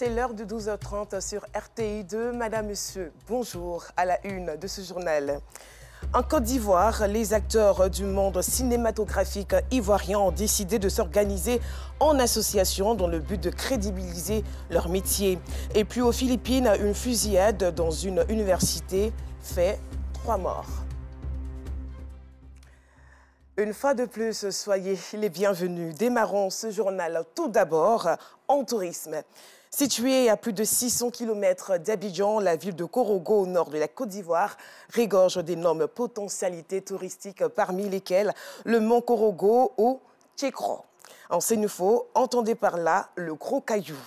C'est l'heure de 12h30 sur RTI2. Madame, Monsieur, bonjour à la une de ce journal. En Côte d'Ivoire, les acteurs du monde cinématographique ivoirien ont décidé de s'organiser en association dans le but de crédibiliser leur métier. Et puis aux Philippines, une fusillade dans une université fait 3 morts. Une fois de plus, soyez les bienvenus. Démarrons ce journal tout d'abord en tourisme. Située à plus de 600 km d'Abidjan, la ville de Korogo, au nord de la Côte d'Ivoire, regorge d'énormes potentialités touristiques, parmi lesquelles le mont Korogo ou Tchekro. En Sénoufo, entendez par là le Gros Caillou,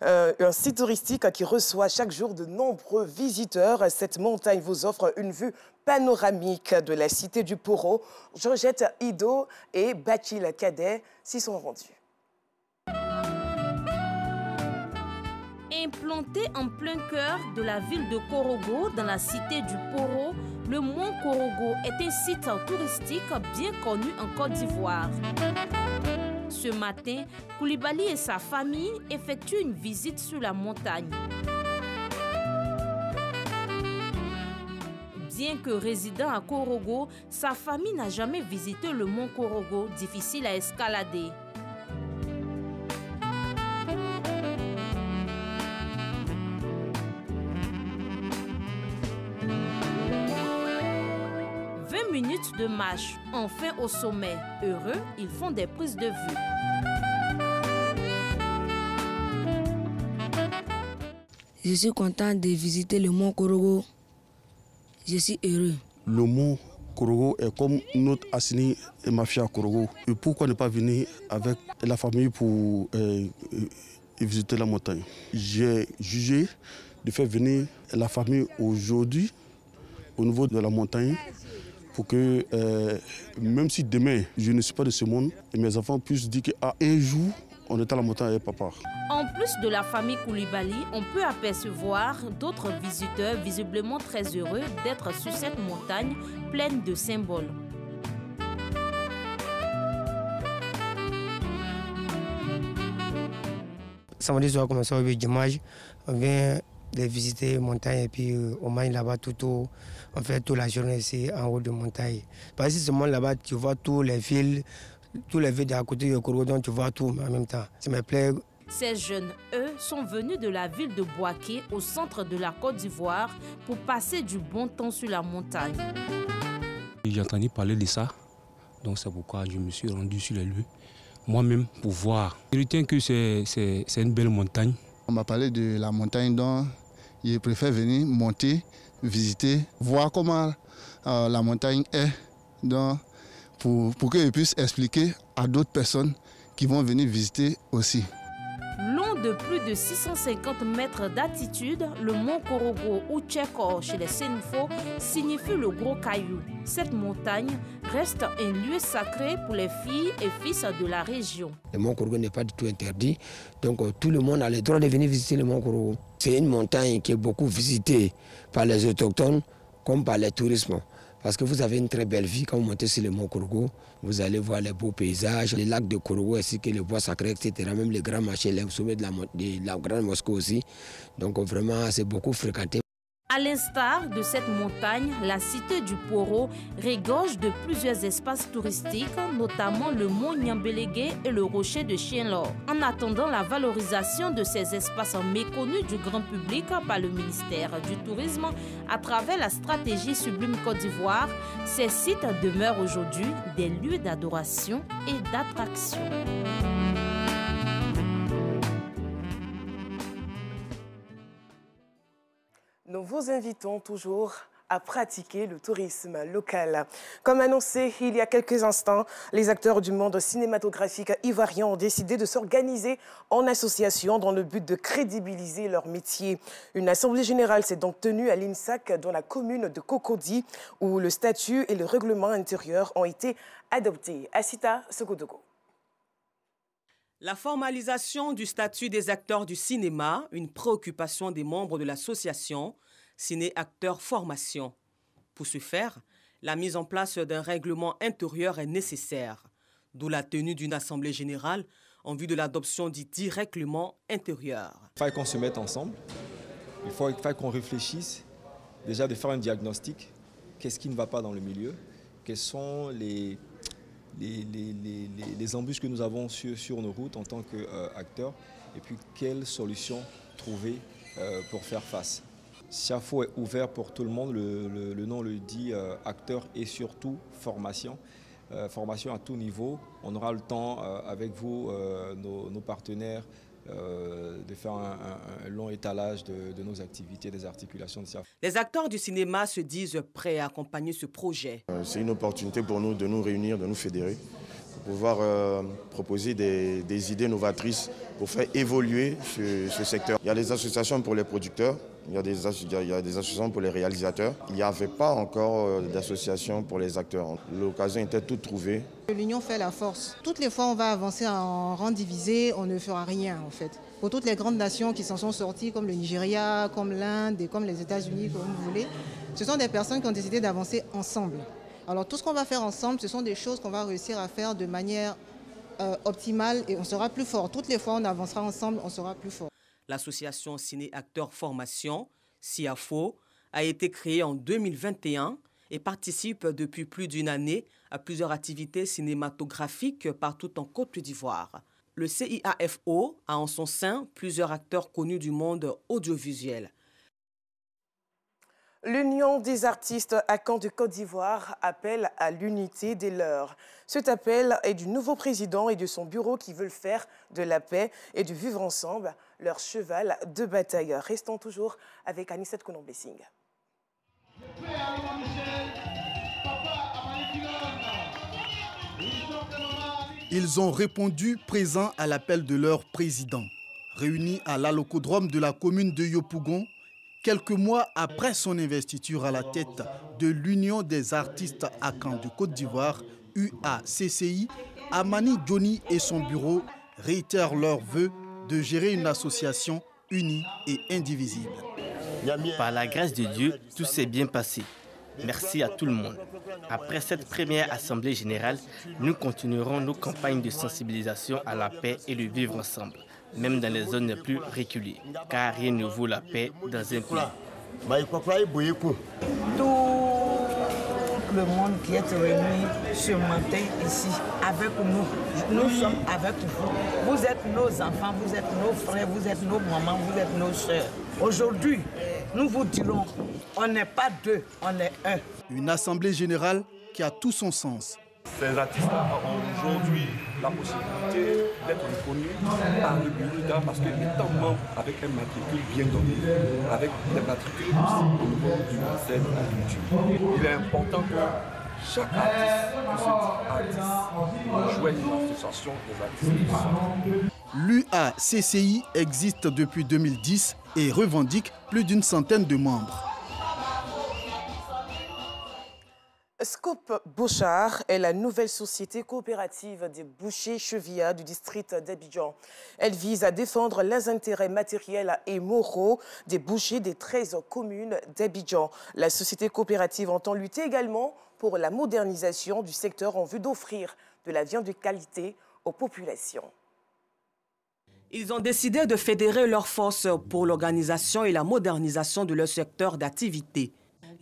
un site touristique qui reçoit chaque jour de nombreux visiteurs. Cette montagne vous offre une vue panoramique de la cité du Poro. Georgette Ido et Bachil Cadet s'y sont rendus. Implanté en plein cœur de la ville de Korogo, dans la cité du Poro, le mont Korogo est un site touristique bien connu en Côte d'Ivoire. Ce matin, Koulibaly et sa famille effectuent une visite sur la montagne. Bien que résident à Korogo, sa famille n'a jamais visité le mont Korogo, difficile à escalader. Minutes de marche, enfin au sommet. Heureux, ils font des prises de vue. Je suis content de visiter le mont Korogo. Je suis heureux. Le mont Korogo est comme notre Assini et Mafia Korogo. Et pourquoi ne pas venir avec la famille pour visiter la montagne? J'ai jugé de faire venir la famille aujourd'hui au niveau de la montagne, pour que, même si demain, je ne suis pas de ce monde, et mes enfants puissent dire qu'un jour, on est à la montagne avec papa. En plus de la famille Koulibaly, on peut apercevoir d'autres visiteurs visiblement très heureux d'être sur cette montagne pleine de symboles. Samedi soir, comme ça, au dimanche, on vient de visiter la montagne et puis on mange là-bas on fait toute la journée ici en haut de montagne. Parce que seulement là-bas, tu vois tous les villes à côté de Korogo, donc tu vois tout en même temps. Ça me plaît. Ces jeunes, eux, sont venus de la ville de Boaké, au centre de la Côte d'Ivoire, pour passer du bon temps sur la montagne. J'ai entendu parler de ça, donc c'est pourquoi je me suis rendu sur les lieux, moi-même, pour voir. Je retiens que c'est une belle montagne. On m'a parlé de la montagne, donc je préfère venir monter, visiter, voir comment la montagne est, donc, pour que je puisse expliquer à d'autres personnes qui vont venir visiter aussi. Long de plus de 650 mètres d'altitude, le mont Korogo ou Tchekro chez les Sénoufo signifie le Gros Caillou. Cette montagne reste un lieu sacré pour les filles et fils de la région. Le mont Korogo n'est pas du tout interdit, donc tout le monde a le droit de venir visiter le mont Korogo. C'est une montagne qui est beaucoup visitée par les autochtones comme par les touristes. Parce que vous avez une très belle vie quand vous montez sur le mont Korogo. Vous allez voir les beaux paysages, les lacs de Korogo ainsi que les bois sacrés, etc. Même les grands marchés, les sommets de la grande mosquée aussi. Donc vraiment, c'est beaucoup fréquenté. À l'instar de cette montagne, la cité du Poro regorge de plusieurs espaces touristiques, notamment le mont Nyambélégué et le rocher de Chien-Lor. En attendant la valorisation de ces espaces méconnus du grand public par le ministère du Tourisme, à travers la stratégie Sublime Côte d'Ivoire, ces sites demeurent aujourd'hui des lieux d'adoration et d'attraction. Nous vous invitons toujours à pratiquer le tourisme local. Comme annoncé il y a quelques instants, les acteurs du monde cinématographique ivoirien ont décidé de s'organiser en association dans le but de crédibiliser leur métier. Une assemblée générale s'est donc tenue à l'INSAC dans la commune de Cocody, où le statut et le règlement intérieur ont été adoptés. Asita Sogodogo. La formalisation du statut des acteurs du cinéma, une préoccupation des membres de l'association Ciné Acteurs Formation. Pour ce faire, la mise en place d'un règlement intérieur est nécessaire, d'où la tenue d'une assemblée générale en vue de l'adoption du dit règlement intérieur. Il faut qu'on se mette ensemble, il faut qu'on réfléchisse déjà de faire un diagnostic. Qu'est-ce qui ne va pas dans le milieu? Quelles sont les embûches que nous avons sur nos routes en tant qu'acteurs? Et puis, quelles solutions trouver pour faire face? SIAFO est ouvert pour tout le monde, le nom le dit, acteurs et surtout formation. Formation à tout niveau. On aura le temps avec vous, nos partenaires, de faire un long étalage de nos activités, des articulations de SIAFO. Les acteurs du cinéma se disent prêts à accompagner ce projet. C'est une opportunité pour nous de nous réunir, de nous fédérer, pour pouvoir proposer des idées novatrices pour faire évoluer ce secteur. Il y a des associations pour les producteurs, il y a des associations pour les réalisateurs. Il n'y avait pas encore d'association pour les acteurs. L'occasion était toute trouvée. L'union fait la force. Toutes les fois on va avancer en rang divisé, on ne fera rien en fait. Pour toutes les grandes nations qui s'en sont sorties, comme le Nigeria, comme l'Inde et comme les États-Unis, comme vous voulez, ce sont des personnes qui ont décidé d'avancer ensemble. Alors tout ce qu'on va faire ensemble, ce sont des choses qu'on va réussir à faire de manière optimale et on sera plus fort. Toutes les fois on avancera ensemble, on sera plus fort. L'association Ciné-Acteurs Formation, SIAFO, a été créée en 2021 et participe depuis plus d'une année à plusieurs activités cinématographiques partout en Côte d'Ivoire. Le CIAFO a en son sein plusieurs acteurs connus du monde audiovisuel. L'Union des artistes à Caen de Côte d'Ivoire appelle à l'unité des leurs. Cet appel est du nouveau président et de son bureau qui veulent faire de la paix et de vivre ensemble leur cheval de bataille. Restons toujours avec Anissette Konon-Blessing. Ils ont répondu présents à l'appel de leur président. Réunis à l'allocodrome de la commune de Yopougon, quelques mois après son investiture à la tête de l'Union des artistes à Caen de Côte d'Ivoire, UACCI, Amani Johnny et son bureau réitèrent leur vœu de gérer une association unie et indivisible. Par la grâce de Dieu, tout s'est bien passé. Merci à tout le monde. Après cette première assemblée générale, nous continuerons nos campagnes de sensibilisation à la paix et le vivre ensemble, même dans les zones les plus reculées, car rien ne vaut la paix dans un pays. Tout le monde qui est réuni ce matin ici avec nous, nous sommes avec vous. Vous êtes nos enfants, vous êtes nos frères, vous êtes nos mamans, vous êtes nos sœurs. Aujourd'hui, nous vous dirons, on n'est pas deux, on est un. Une assemblée générale qui a tout son sens. Ces artistes-là ont aujourd'hui la possibilité d'être reconnus par le bureau parce qu'étant membre avec un matricule bien donné, avec des matricules au niveau du ministère de la Culture, il est important que chaque artiste joigne l'association des artistes. L'UACCI existe depuis 2010 et revendique plus d'une centaine de membres. Scope Bouchard est la nouvelle société coopérative des bouchers chevillards du district d'Abidjan. Elle vise à défendre les intérêts matériels et moraux des bouchers des 13 communes d'Abidjan. La société coopérative entend lutter également pour la modernisation du secteur en vue d'offrir de la viande de qualité aux populations. Ils ont décidé de fédérer leurs forces pour l'organisation et la modernisation de leur secteur d'activité.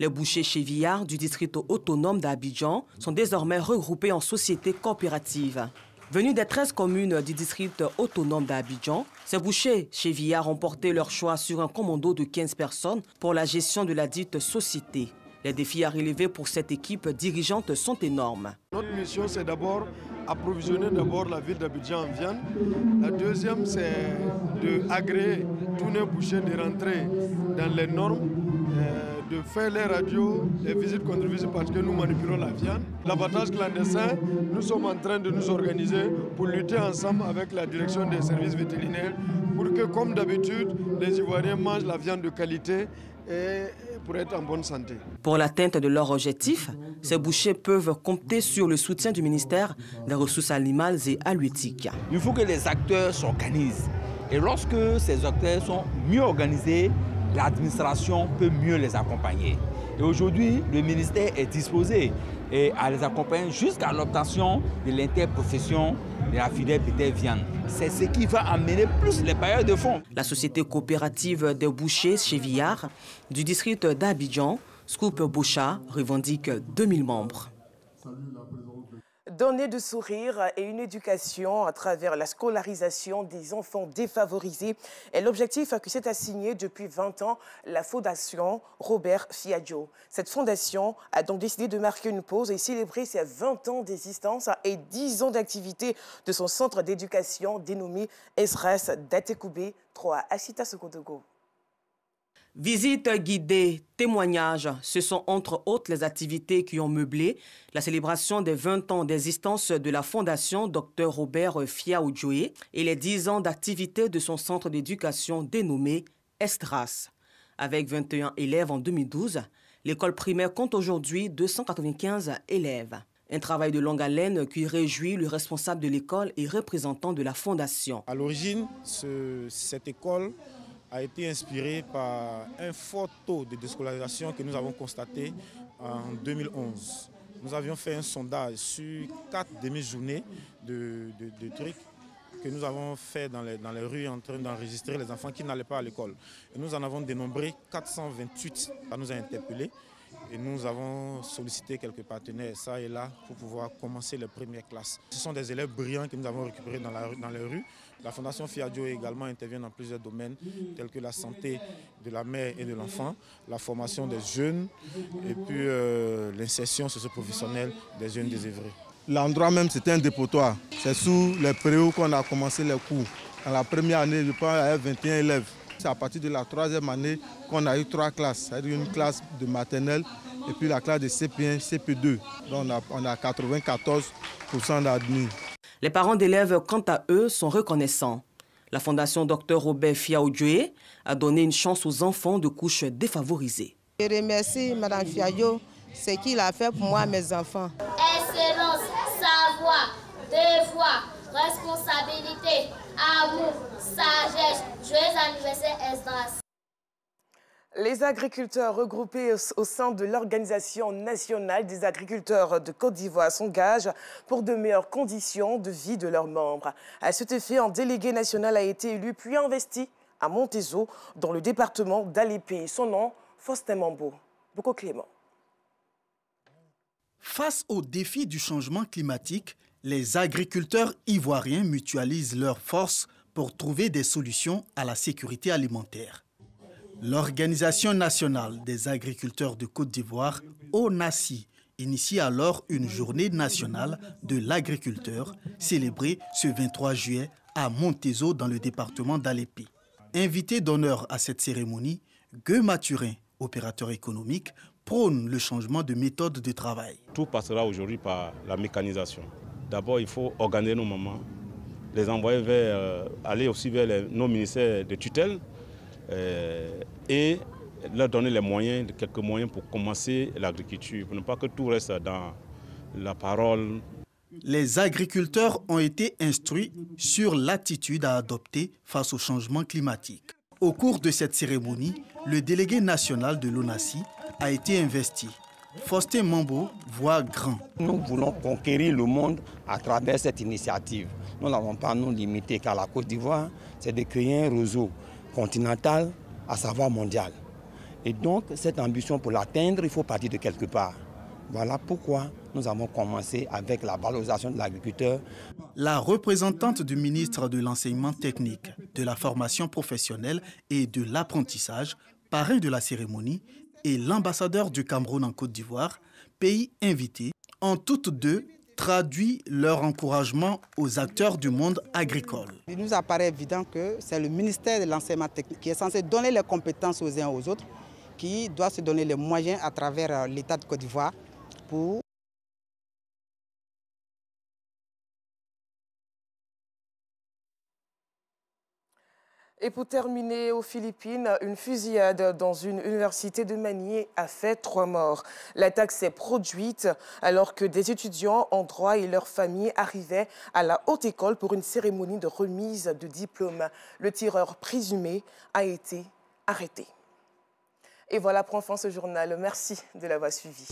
Les bouchers chevillards du district autonome d'Abidjan sont désormais regroupés en sociétés coopératives. Venus des 13 communes du district autonome d'Abidjan, ces bouchers chevillards ont porté leur choix sur un commando de 15 personnes pour la gestion de la dite société. Les défis à relever pour cette équipe dirigeante sont énormes. Notre mission, c'est d'abord approvisionner la ville d'Abidjan en viande. La deuxième, c'est d'agréer tous nos bouchers de rentrer dans les normes, de faire les radios, les visites contre-visites parce que nous manipulons la viande. L'abattage clandestin, nous sommes en train de nous organiser pour lutter ensemble avec la direction des services vétérinaires pour que, comme d'habitude, les Ivoiriens mangent la viande de qualité et pour être en bonne santé. Pour l'atteinte de leur objectif, ces bouchers peuvent compter sur le soutien du ministère des Ressources animales et halieutiques. Il faut que les acteurs s'organisent. Et lorsque ces acteurs sont mieux organisés, l'administration peut mieux les accompagner. Et aujourd'hui, le ministère est disposé à les accompagner jusqu'à l'obtention de l'interprofession de la filière bétail-viande. c'est ce qui va amener plus les bailleurs de fonds. La société coopérative des bouchers chez Villard du district d'Abidjan, Scoop Boucha, revendique 2000 membres. Donner de sourire et une éducation à travers la scolarisation des enfants défavorisés est l'objectif que s'est assigné depuis 20 ans la Fondation Robert Fiadio. Cette fondation a donc décidé de marquer une pause et célébrer ses 20 ans d'existence et 10 ans d'activité de son centre d'éducation dénommé Esres d'Atekoubé 3 à Sita Sokotogo. Visite guidée, témoignages, ce sont entre autres les activités qui ont meublé la célébration des 20 ans d'existence de la Fondation Dr Robert Fiadio et les 10 ans d'activité de son centre d'éducation dénommé Estras. Avec 21 élèves en 2012, l'école primaire compte aujourd'hui 295 élèves. Un travail de longue haleine qui réjouit le responsable de l'école et représentant de la Fondation. À l'origine, cette école a été inspiré par un fort taux de déscolarisation que nous avons constaté en 2011. Nous avions fait un sondage sur 4 demi-journées de trucs que nous avons fait dans les rues en train d'enregistrer les enfants qui n'allaient pas à l'école. Et nous en avons dénombré 428. Ça nous a interpellés et nous avons sollicité quelques partenaires, ça et là, pour pouvoir commencer les premières classes. Ce sont des élèves brillants que nous avons récupérés dans les rues. La Fondation Fiadio également intervient dans plusieurs domaines tels que la santé de la mère et de l'enfant, la formation des jeunes et puis l'insertion socio-professionnelle des jeunes désœuvrés. L'endroit même, c'était un dépotoir. C'est sous les préaux qu'on a commencé les cours. Dans la première année, je pense, il y avait 21 élèves. C'est à partir de la 3e année qu'on a eu 3 classes, c'est-à-dire une classe de maternelle et puis la classe de CP1, CP2. Donc on a 94% d'admis. Les parents d'élèves, quant à eux, sont reconnaissants. La Fondation Dr Robert Fiadio a donné une chance aux enfants de couches défavorisées. Je remercie Mme Fiadio, ce qu'il a fait pour moi et mes enfants. Excellence, savoir, devoir, responsabilité, amour, sagesse. Joyeux anniversaire, Esdras. Les agriculteurs regroupés au sein de l'Organisation nationale des agriculteurs de Côte d'Ivoire s'engagent pour de meilleures conditions de vie de leurs membres. À cet effet, un délégué national a été élu puis investi à Montezo, dans le département d'Alépé. Son nom, Faustin Mambo. Boko Clément. Face aux défis du changement climatique, les agriculteurs ivoiriens mutualisent leurs forces pour trouver des solutions à la sécurité alimentaire. L'Organisation nationale des agriculteurs de Côte d'Ivoire, ONACI, initie alors une journée nationale de l'agriculteur célébrée ce 23 juillet à Montezo dans le département d'Alépé. Invité d'honneur à cette cérémonie, Gueux Mathurin, opérateur économique, prône le changement de méthode de travail. Tout passera aujourd'hui par la mécanisation. D'abord, il faut organiser nos mamans, les envoyer aller aussi vers nos ministères de tutelle et leur donner les moyens, quelques moyens pour commencer l'agriculture, pour ne pas que tout reste dans la parole. Les agriculteurs ont été instruits sur l'attitude à adopter face au changement climatique. Au cours de cette cérémonie, le délégué national de l'ONACI a été investi. Faustin Mambo voit grand. Nous voulons conquérir le monde à travers cette initiative. Nous n'avons pas à nous limiter qu'à la Côte d'Ivoire, c'est de créer un réseau continental, à savoir mondial. Et donc, cette ambition, pour l'atteindre, il faut partir de quelque part. Voilà pourquoi nous avons commencé avec la valorisation de l'agriculteur. La représentante du ministre de l'Enseignement technique, de la formation professionnelle et de l'apprentissage, parrain de la cérémonie, et l'ambassadeur du Cameroun en Côte d'Ivoire, pays invité, ont toutes deux traduit leur encouragement aux acteurs du monde agricole. Il nous apparaît évident que c'est le ministère de l'Enseignement technique qui est censé donner les compétences aux uns aux autres, qui doit se donner les moyens à travers l'État de Côte d'Ivoire pour Et pour terminer, aux Philippines, une fusillade dans une université de Manié a fait 3 morts. L'attaque s'est produite alors que des étudiants en droit et leurs familles arrivaient à la haute école pour une cérémonie de remise de diplôme. Le tireur présumé a été arrêté. Et voilà, prend fin ce journal. Merci de l'avoir suivi.